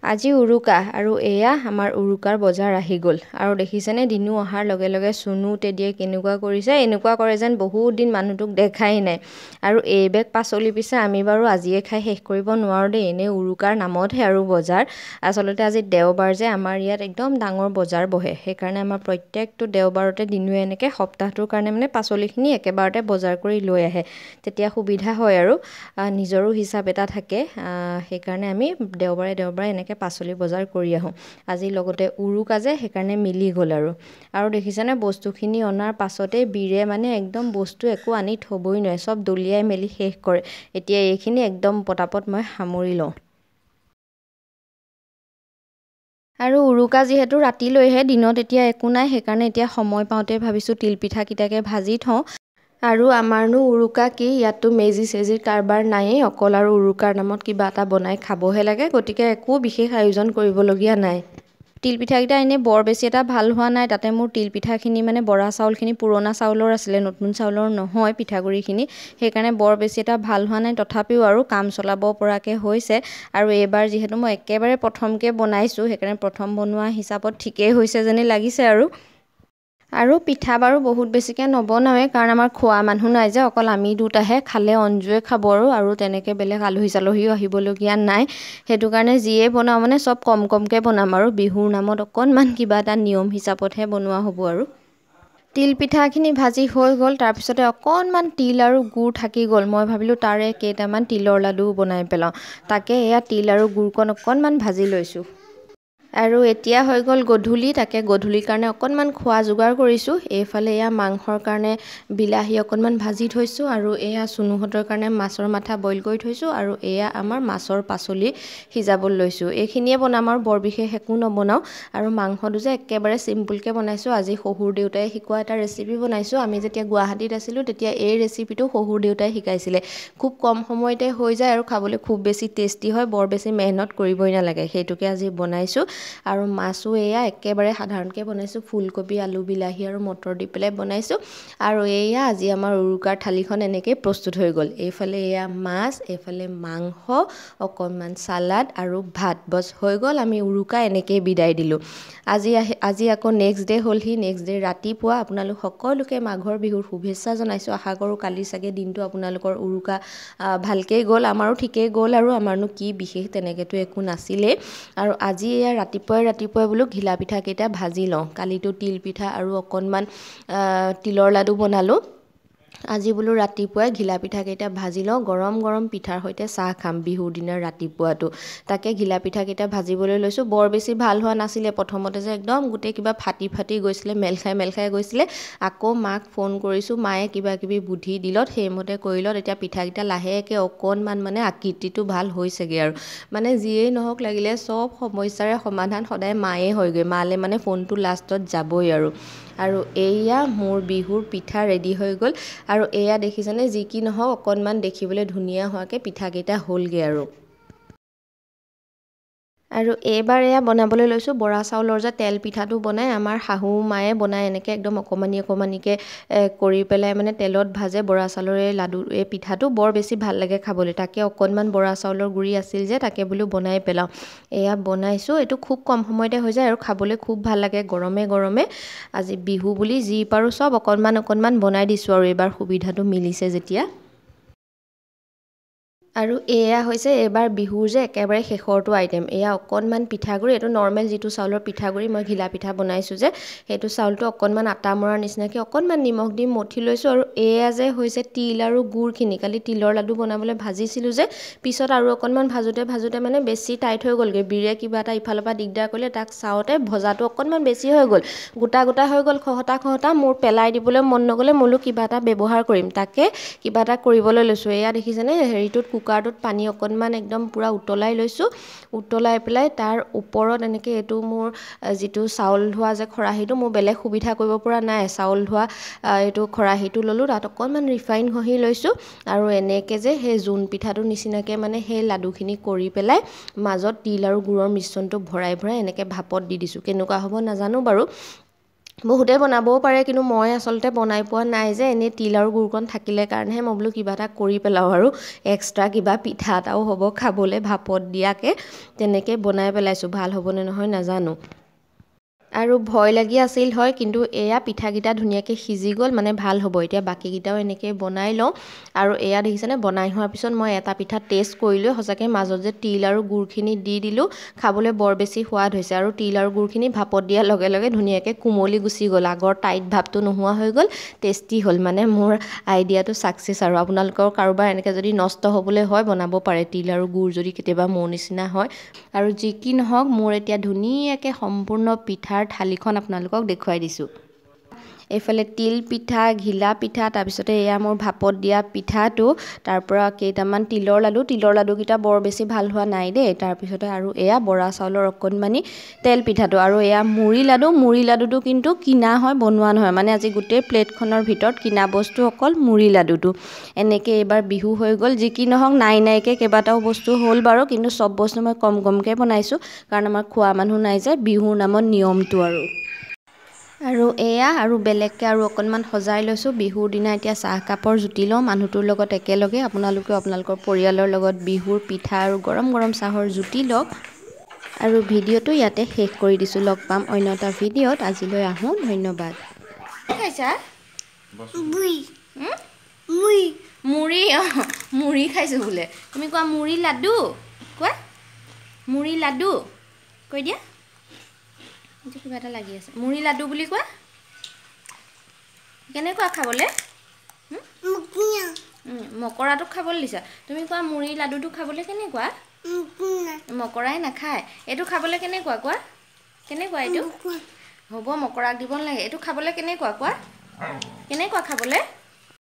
আজি উৰুকা আৰু এয়া আমাৰ উৰুকাৰ বজাৰ আহি গ'ল আৰু দেখিছেনে দিনু অহাৰ লগে লগে চুনু তেদিয়ে কেনেকুৱা কৰিছে এনেকুৱা কৰে যেন বহুত দিন মানুহটোক দেখাই নাই আৰু এই বেগ পাচলি পিছে আমি বাৰু আজিয়ে খাই শেষ কৰিব নোৱাৰোঁ দেই এনেই উৰুকাৰ নামতহে আৰু বজাৰ আচলতে আজি দেওবাৰ যে আমাৰ ইয়াত একদম ডাঙৰ বজাৰ বহে সেইকাৰণে আমাৰ প্ৰত্যেকটো দেওবাৰতে দিনুৱে এনেকৈ সপ্তাহটোৰ কাৰণে মানে পাচলিখিনি একেবাৰতে বজাৰ কৰি লৈ আহে তেতিয়া সুবিধা হয় আৰু নিজৰো হিচাপ এটা থাকে সেইকাৰণে আমি দেওবাৰে এনেকৈ পাচলি বজাৰ কৰি আহোঁ আজি লগতে উৰুকা যে সেইকাৰণে মিলি গ'ল আৰু দেখিছেনে বস্তুখিনি অনাৰ পাছতেই বীৰে মানে একদম বস্তু একো আনি থ'বই নোৱাৰে চব দলিয়াই মেলি শেষ কৰে এতিয়া এইখিনি একদম পটাপট মই সামৰি লওঁ আৰু উৰুকা যিহেতু ৰাতিলৈহে দিনত এতিয়া একো নাই সেইকাৰণে এতিয়া সময় পাওঁতে ভাবিছোঁ তিলপিঠাকেইটাকে ভাজি থওঁ আৰু আমাৰনো উৰুকা কি ইয়াততো মেজি চেজিৰ কাৰবাৰ নায়েই অকল আৰু উৰুকাৰ নামত কিবা এটা বনাই খাবহে লাগে গতিকে একো বিশেষ আয়োজন কৰিবলগীয়া নাই তিলপিঠাকেইটা এনেই বৰ বেছি এটা ভাল হোৱা নাই তাতে মোৰ তিলপিঠাখিনি মানে বৰা চাউলখিনি পুৰণা চাউলৰ আছিলে নতুন চাউলৰ নহয় পিঠাগুড়িখিনি সেইকাৰণে বৰ বেছি এটা ভাল হোৱা নাই তথাপিও আৰু কাম চলাব পৰাকৈ হৈছে আৰু এইবাৰ যিহেতু মই একেবাৰে প্ৰথমকৈ বনাইছোঁ সেইকাৰণে প্ৰথম বনোৱা হিচাপত ঠিকেই হৈছে যেনেই লাগিছে আৰু পিঠা বাৰু বহুত বেছিকৈ নবনাওঁৱে কাৰণ আমাৰ খোৱা মানুহ নাই যে অকল আমি দুটাহে খালে অঞ্জুৱে খাব আৰু তেনেকৈ বেলেগ আলহী চালহীও আহিবলগীয়া নাই সেইটো কাৰণে যিয়ে বনাওঁ মানে চব কমকৈ বনাম আৰু বিহুৰ নামত অকণমান কিবা এটা নিয়ম হিচাপতহে বনোৱা হ'ব আৰু তিলপিঠাখিনি ভাজি হৈ গ'ল তাৰপিছতে অকণমান তিল আৰু গুড় থাকি গ'ল মই ভাবিলোঁ তাৰে কেইটামান তিলৰ লাডু বনাই পেলাওঁ তাকে এয়া তিল আৰু গুড়কণ অকণমান ভাজি লৈছোঁ আৰু এতিয়া হৈ গ'ল গধূলি তাকে গধূলিৰ কাৰণে অকণমান খোৱা যোগাৰ কৰিছোঁ এইফালে এয়া মাংসৰ কাৰণে বিলাহী অকণমান ভাজি থৈছোঁ আৰু এয়া চুনুহঁতৰ কাৰণে মাছৰ মাথা বইল কৰি থৈছোঁ আৰু এয়া আমাৰ মাছৰ পাচলি সিজাবলৈ লৈছোঁ এইখিনিয়ে বনাম আৰু বৰ বিশেষ একো নবনাওঁ আৰু মাংসটো যে একেবাৰে চিম্পুলকৈ বনাইছোঁ আজি শহুৰ দেউতাই শিকোৱা এটা ৰেচিপি বনাইছোঁ আমি যেতিয়া গুৱাহাটীত আছিলোঁ তেতিয়া এই ৰেচিপিটো শহুৰ দেউতাই শিকাইছিলে খুব কম সময়তে হৈ যায় আৰু খাবলৈ খুব বেছি টেষ্টি হয় বৰ বেছি মেহনত কৰিবই নালাগে সেইটোকে আজি বনাইছোঁ আৰু মাছো এয়া একেবাৰে সাধাৰণকৈ বনাইছোঁ ফুলকবি আলু বিলাহী আৰু মটৰ দি পেলাই বনাইছোঁ আৰু এয়া আজি আমাৰ উৰুকাৰ থালিখন এনেকৈ প্ৰস্তুত হৈ গ'ল এইফালে এয়া মাছ এইফালে মাংস অকণমান চালাড আৰু ভাত বছ হৈ গ'ল আমি উৰুকা এনেকৈয়ে বিদায় দিলোঁ আজি আকৌ নেক্সট ডে' হ'লহি নেক্সট ডে' ৰাতিপুৱা আপোনালোক সকলোকে মাঘৰ বিহুৰ শুভেচ্ছা জনাইছোঁ আশা কৰোঁ কালি চাগে দিনটো আপোনালোকৰ উৰুকা ভালকেই গ'ল আমাৰো ঠিকেই গ'ল আৰু আমাৰনো কি বিশেষ তেনেকৈতো একো নাছিলেই আৰু আজি এয়া ৰাতিপুৱাই বোলো ঘিলা পিঠাকেইটা ভাজি লওঁ কালিতো তিল পিঠা আৰু অকণমান তিলৰ লাডু বনালোঁ আজি বোলো ৰাতিপুৱাই ঘিলা পিঠাকেইটা ভাজি লওঁ গৰম গৰম পিঠাৰ সৈতে চাহ খাম বিহুৰ দিনাৰ ৰাতিপুৱাটো তাকে ঘিলা পিঠাকেইটা ভাজিবলৈ লৈছোঁ বৰ বেছি ভাল হোৱা নাছিলে প্ৰথমতে যে একদম গোটেই কিবা ফাটি গৈছিলে মেল খাই গৈছিলে আকৌ মাক ফোন কৰিছোঁ মায়ে কিবা কিবি বুদ্ধি দিলত সেইমতে কৰিলত এতিয়া পিঠাকেইটা লাহেকৈ অকণমান মানে আকৃতিটো ভাল হৈছেগৈ আৰু মানে যিয়েই নহওক লাগিলে চব সমস্যাৰে সমাধান সদায় মায়ে হয়গৈ মালে মানে ফোনটো লাষ্টত যাবই আৰু এয়া মোৰ বিহুৰ পিঠা ৰেডি হৈ গ'ল আৰু এয়া দেখিছেনে যি কি নহওক অকণমান দেখিবলৈ ধুনীয়া হোৱাকৈ পিঠাকেইটা হ'লগৈ আৰু এইবাৰ এয়া বনাবলৈ লৈছোঁ বৰা চাউলৰ যে তেল পিঠাটো বনাই আমাৰ শাহু মায়ে বনাই এনেকৈ একদম অকণমানিকৈ কৰি পেলাই মানে তেলত ভাজে বৰা চাউলৰ এই লাডু এই পিঠাটো বৰ বেছি ভাল লাগে খাবলৈ তাকে অকণমান বৰা চাউলৰ গুড়ি আছিল যে তাকে বোলো বনাই পেলাওঁ এয়া বনাইছোঁ এইটো খুব কম সময়তে হৈ যায় আৰু খাবলৈ খুব ভাল লাগে গৰমে আজি বিহু বুলি যি পাৰোঁ চব অকণমান বনাই দিছোঁ আৰু এইবাৰ সুবিধাটো মিলিছে যেতিয়া আৰু এয়া হৈছে এইবাৰ বিহুৰ যে একেবাৰে শেষৰটো আইটেম এয়া অকণমান পিঠাগুড়ি এইটো নৰ্মেল যিটো চাউলৰ পিঠাগুড়ি মই ঘিলা পিঠা বনাইছোঁ যে সেইটো চাউলটো অকণমান আটা মৰাৰ নিচিনাকৈ অকণমান নিমখ দি মঠি লৈছোঁ আৰু এয়া যে হৈছে তিল আৰু গুড়খিনি কালি তিলৰ লাডু বনাবলৈ ভাজিছিলোঁ যে পিছত আৰু অকণমান ভাজোঁতে মানে বেছি টাইট হৈ গ'লগৈ বীৰে কিবা এটা ইফালৰ পৰা দিগদাৰ কৰিলে তাক চাওঁতে ভজাটো অকণমান বেছি হৈ গ'ল গোটা হৈ গ'ল খহটা মোৰ পেলাই দিবলৈ মন নগ'লে মোলো কিবা এটা ব্যৱহাৰ কৰিম তাকে কিবা এটা কৰিবলৈ লৈছোঁ এয়া দেখিছেনে হেৰিটোত কুকাৰটোত পানী অকণমান একদম পূৰা উতলাই লৈছোঁ উতলাই পেলাই তাৰ ওপৰত এনেকৈ এইটো মোৰ যিটো চাউল ধোৱা যে খৰাহীটো মোৰ বেলেগ সুবিধা কৰিব পৰা নাই চাউল ধোৱা এইটো খৰাহীটো ল'লোঁ তাত অকণমান ৰিফাইন ঘঁহি লৈছোঁ আৰু এনেকৈ যে সেই জোন পিঠাটোৰ নিচিনাকৈ মানে সেই লাডুখিনি কৰি পেলাই মাজত তিল আৰু গুড়ৰ মিশ্ৰণটো ভৰাই এনেকৈ ভাপত দি দিছোঁ কেনেকুৱা হ'ব নাজানো বাৰু বহুতে বনাবও পাৰে কিন্তু মই আচলতে বনাই পোৱা নাই যে এনেই তিল আৰু গুৰকণ থাকিলে কাৰণেহে মই বোলো কিবা এটা কৰি পেলাওঁ আৰু এক্সট্ৰা কিবা পিঠা এটাও হ'ব খাবলৈ ভাপত দিয়াকৈ তেনেকৈ বনাই পেলাইছোঁ ভাল হ'বনে নহয় নাজানো আৰু ভয় লাগি আছিল হয় কিন্তু এয়া পিঠাকেইটা ধুনীয়াকৈ সিজি গ'ল মানে ভাল হ'ব এতিয়া বাকীকেইটাও এনেকৈ বনাই লওঁ আৰু এয়া দেখিছেনে বনাই হোৱাৰ পিছত মই এটা পিঠা টেষ্ট কৰিলোঁ সঁচাকৈ মাজত যে তিল আৰু গুৰখিনি দি দিলোঁ খাবলৈ বৰ বেছি সোৱাদ হৈছে আৰু তিল আৰু গুৰখিনি ভাপত দিয়াৰ লগে লগে ধুনীয়াকৈ কোমলি গুচি গ'ল আগৰ টাইট ভাৱটো নোহোৱা হৈ গ'ল টেষ্টি হ'ল মানে মোৰ আইডিয়াটো ছাকচেছ আৰু আপোনালোকৰ কাৰোবাৰ এনেকৈ যদি নষ্ট হ'বলৈ হয় বনাব পাৰে তিল আৰু গুৰ যদি কেতিয়াবা মোৰ নিচিনা হয় আৰু যি কি নহওক মোৰ এতিয়া ধুনীয়াকৈ সম্পূৰ্ণ পিঠাৰ থালিখন আপোনালোকক দেখুৱাই দিছোঁ এইফালে তিল পিঠা ঘিলা পিঠা তাৰপিছতে এয়া মোৰ ভাপত দিয়া পিঠাটো তাৰপৰা কেইটামান তিলৰ লাডুকেইটা বৰ বেছি ভাল হোৱা নাই দেই তাৰপিছতে আৰু এয়া বৰা চাউলৰ অকণমানি তেল পিঠাটো আৰু এয়া মুড়ি লাডুটো কিন্তু কিনা হয় বনোৱা নহয় মানে আজি গোটেই প্লেটখনৰ ভিতৰত কিনা বস্তু অকল মুড়ি লাডুটো এনেকৈ এইবাৰ বিহু হৈ গ'ল যি কি নহওক নাইকৈ কেইবাটাও বস্তু হ'ল বাৰু কিন্তু চব বস্তু মই কমকৈ বনাইছোঁ কাৰণ আমাৰ খোৱা মানুহ নাই যে বিহুৰ নামত নিয়মটো আৰু এয়া আৰু বেলেগকৈ আৰু অকণমান সজাই লৈছোঁ বিহুৰ দিনা এতিয়া চাহকাপৰ জুতি লওঁ মানুহটোৰ লগত একেলগে আপোনালোকেও আপোনালোকৰ পৰিয়ালৰ লগত বিহুৰ পিঠা আৰু গৰম গৰম চাহৰ জুতি লওক আৰু ভিডিঅ'টো ইয়াতে শেষ কৰি দিছোঁ লগ পাম অন্য এটা ভিডিঅ'ত আজিলৈ আহোঁ ধন্যবাদ খাইছা মুড়ি মুড়ি খাইছোঁ বোলে তুমি কোৱা মুড়ি লাডু কোৱা মুড়ি লাডু কৈ দিয়া কিবা এটা লাগি আছে মুড়ি লাডু বুলি কোৱা কেনেকুৱা খাবলৈ মকৰাটো খাবলৈ দিছা তুমি কোৱা মুড়ি লাডুটো খাবলৈ কেনেকুৱা মকৰাই নাখায় এইটো খাবলৈ কেনেকুৱা কোৱা কেনেকুৱা এইটো হ'ব মকৰাক দিব নালাগে এইটো খাবলৈ কেনেকুৱা কোৱা কেনেকুৱা খাবলৈ